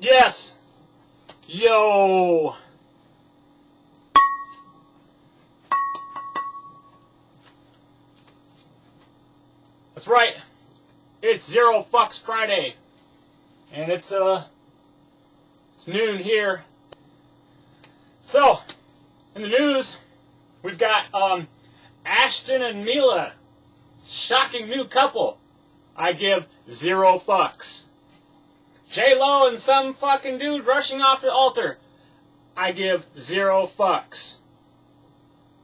Yes. Yo. That's right. It's Zero Fucks Friday. And it's noon here. So, in the news, we've got Ashton and Mila. Shocking new couple. I give 0 fucks. J-Lo and some fucking dude rushing off the altar. I give 0 fucks.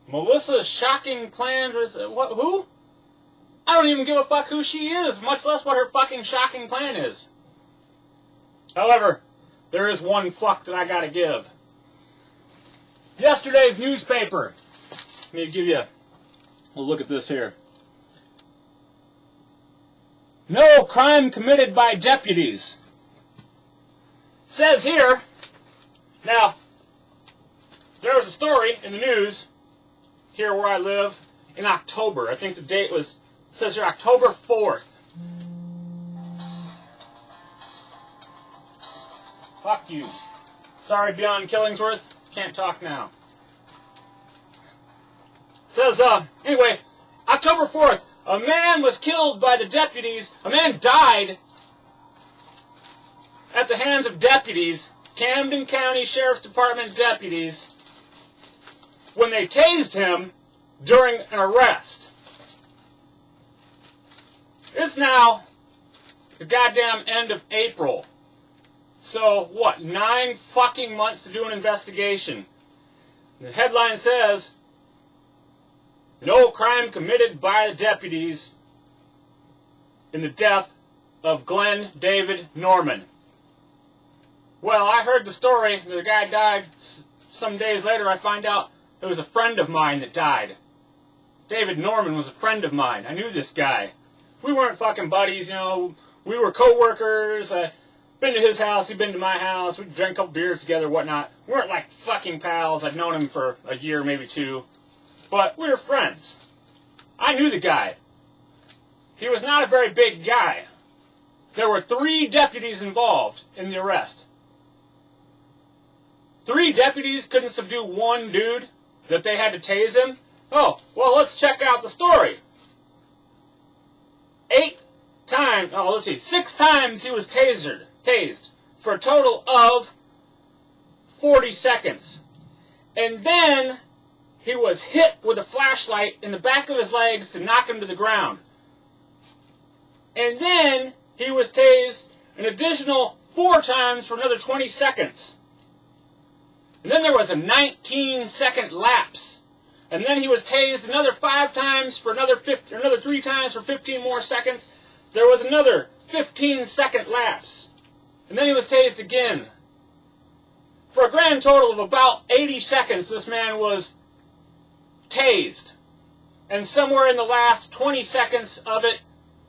Melissa's shocking plan was what? Who? I don't even give a fuck who she is, much less what her fucking shocking plan is. However, there is one fuck that I gotta give. Yesterday's newspaper. Let me give you a look at this here. No crime committed by deputies. Says here, now, there was a story in the news, here where I live, in October. I think the date was, it says here, October 4th. Fuck you. Sorry, Beyond Killingsworth, can't talk now. Says, anyway, October 4th, a man was killed by the deputies, a man died at the hands of deputies, Camden County Sheriff's Department deputies, when they tased him during an arrest. It's now the goddamn end of April. So, what, 9 fucking months to do an investigation. The headline says, no crime committed by the deputies in the death of Glenn David Norman. Well, I heard the story. The guy died. Some days later, I find out it was a friend of mine that died. David Norman was a friend of mine. I knew this guy. We weren't fucking buddies, you know. We were co-workers. I'd been to his house. He'd been to my house. We drank a couple beers together, whatnot. We weren't like fucking pals. I'd known him for a year, maybe 2. But we were friends. I knew the guy. He was not a very big guy. There were 3 deputies involved in the arrest. 3 deputies couldn't subdue 1 dude that they had to tase him? Oh, well, let's check out the story. 6 times he was tased, for a total of 40 seconds. And then he was hit with a flashlight in the back of his legs to knock him to the ground. And then he was tased an additional 4 times for another 20 seconds. And then there was a 19-second lapse. And then he was tased another 5 times for another 3 times for 15 more seconds. There was another 15-second lapse. And then he was tased again. For a grand total of about 80 seconds, this man was tased. And somewhere in the last 20 seconds of it,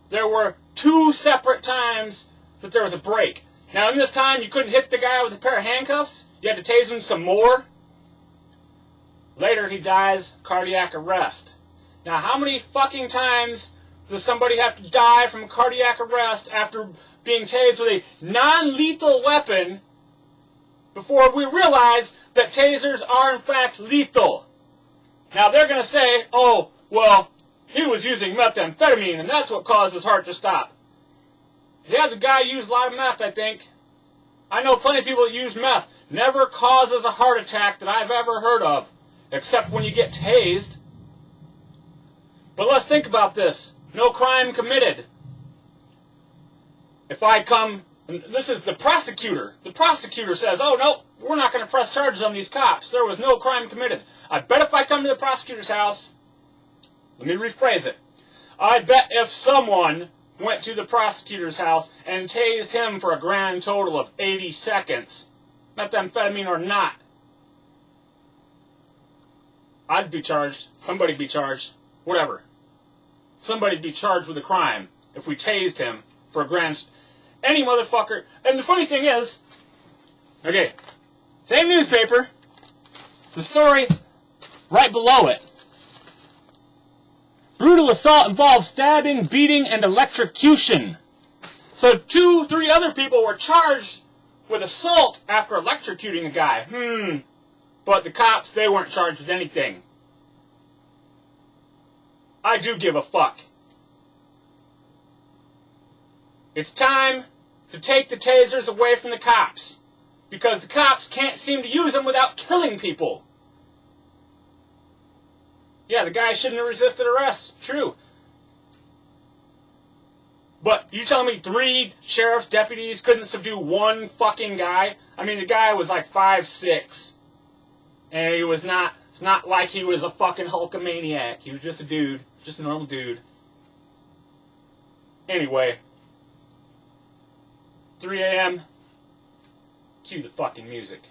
there were 2 separate times that there was a break. Now, in this time, you couldn't hit the guy with a pair of handcuffs. You had to tase him some more. Later, he dies cardiac arrest. Now, how many fucking times does somebody have to die from cardiac arrest after being tased with a non-lethal weapon before we realize that tasers are, in fact, lethal? Now, they're going to say, oh, well, he was using methamphetamine, and that's what caused his heart to stop. Yeah, the guy used a lot of meth, I think. I know plenty of people that use meth. Never causes a heart attack that I've ever heard of, except when you get tased. But let's think about this. No crime committed. If I come, and this is the prosecutor. The prosecutor says, oh, no, we're not going to press charges on these cops. There was no crime committed. I bet if I come to the prosecutor's house, let me rephrase it. I bet if someone went to the prosecutor's house and tased him for a grand total of 80 seconds, methamphetamine or not, I'd be charged, somebody'd be charged, whatever. Somebody'd be charged with a crime if we tased him for a grand... Any motherfucker... And the funny thing is... Okay, same newspaper, the story right below it. Brutal assault involves stabbing, beating, and electrocution. So 2, 3 other people were charged with assault after electrocuting a guy. But the cops, they weren't charged with anything. I do give a fuck. It's time to take the tasers away from the cops, because the cops can't seem to use them without killing people. Yeah, the guy shouldn't have resisted arrest. True. But you telling me 3 sheriff's deputies couldn't subdue one fucking guy? I mean, the guy was like 5'6". And he was not, it's not like he was a fucking Hulkamaniac. He was just a dude. Just a normal dude. Anyway. 3 a.m. Cue the fucking music.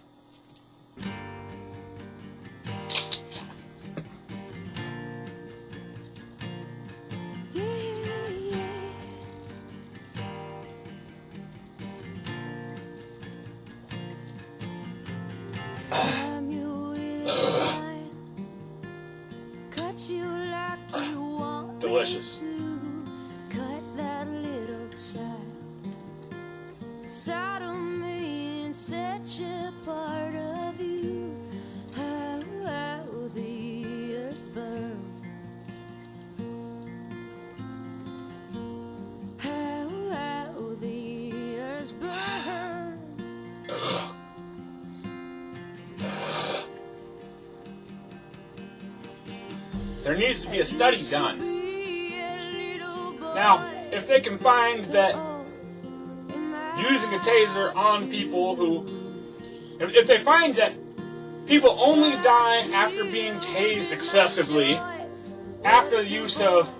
Delicious. Cut that little child inside of me and such a part of you. How the years burn. How the years burn. There needs to be a study done. Now, if they can find that using a taser on people who... If they find that people only die after being tased excessively, after the use of,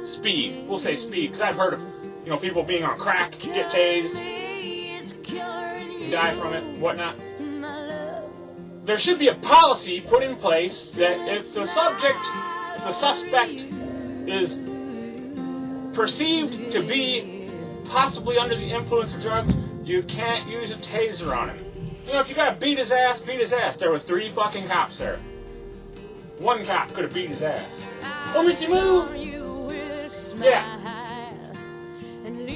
speed. We'll say speed, because I've heard of, people being on crack, get tased, die from it, whatnot. There should be a policy put in place that if the suspect is perceived to be possibly under the influence of drugs, you can't use a taser on him. If you gotta beat his ass, beat his ass. There was 3 fucking cops there. 1 cop could have beat his ass. Oh, Mitzi Moo! Yeah.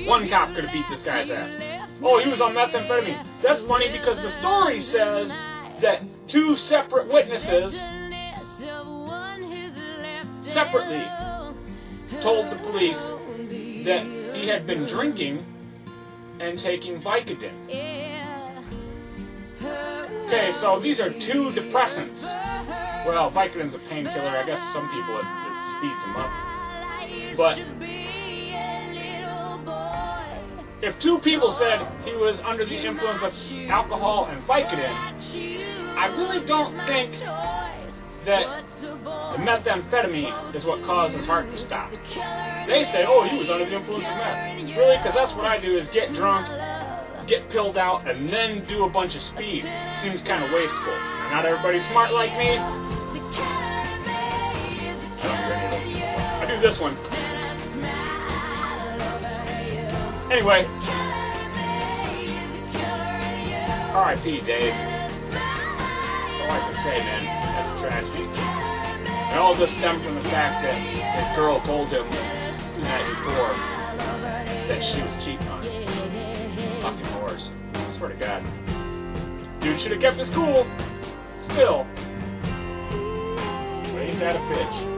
1 cop could have beat this guy's ass. Oh, he was on methamphetamine. That's funny because the story says that 2 separate witnesses separately told the police that he had been drinking and taking Vicodin. Okay, so these are 2 depressants. Well, Vicodin's a painkiller. I guess some people it speeds them up. But if 2 people said he was under the influence of alcohol and Vicodin, I really don't think that the methamphetamine is what caused his heart to stop. They say, oh, he was under the influence of meth. Really? Because that's what I do, is get drunk, get pilled out, and then do a bunch of speed. Seems kind of wasteful. And not everybody's smart like me. I do this one. Anyway. R.I.P. Dave. That's all I can say, man. That's a tragedy. And all this stems from the fact that his girl told him the night before that she was cheating on him. Fucking whores. I swear to God. Dude should have kept his cool. Still. But ain't that a bitch?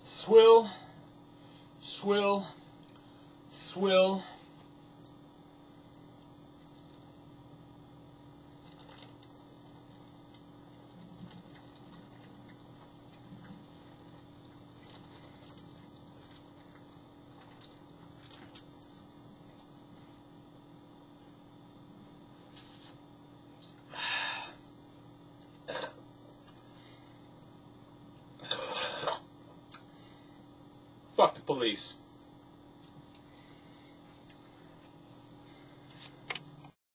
Swill, swill, swill. Fuck the police.